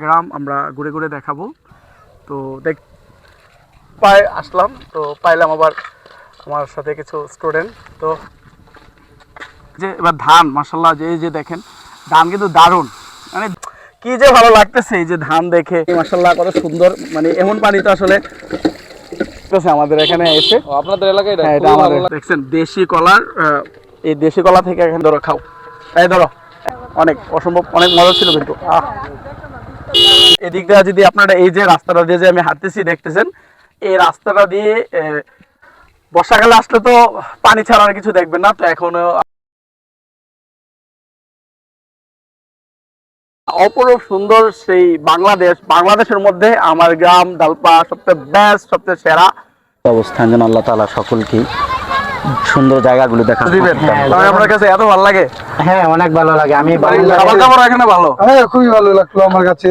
গ্রাম আমরা ঘুরে ঘুরে দেখাবো। তো পায়ে আসলাম, তো পাইলাম আবার আমার সাথে কিছু স্টুডেন্ট। তো যে এবার ধান মাশাআল্লাহ, যে দেখেন ধান কিন্তু দারুণ, মানে কি যে ভালো লাগতেছে এই যে ধান দেখে মাশাআল্লাহ, কত সুন্দর। মানে এমন পানি তো আসলে আমাদের এখানে এসে আপনাদের এলাকায় হ্যাঁ, এটা আমাদের দেখছেন দেশি কলার, এই দেশি কলা থেকে এখানে ধরো খাও, এই ধরো, অনেক অসম্ভব অনেক মজা ছিল কিন্তু। এদিক দিয়ে যদি আপনারা এই যে রাস্তাটা দিয়ে যে আমি হাঁটতেছি দেখতেছেন, এই রাস্তাটা দিয়ে বর্ষাকালে আসলে তো পানি ছাড়া আর কিছু দেখবেন না। তো এখনো অপরূপ সুন্দর সেই বাংলাদেশের মধ্যে আমার গ্রাম দালপা সবচেয়ে বেস্ট, সবচেয়ে সেরা অবস্থান যেন আল্লাহ তাআলা সকলকে সুন্দর জায়গাগুলো দেখা দিবেন। আপনার কাছে এত ভালো লাগে? হ্যাঁ, অনেক ভালো লাগে। আমি খাবার দাবার এখানে ভালো? হ্যাঁ, খুবই ভালো লাগলো আমার কাছে।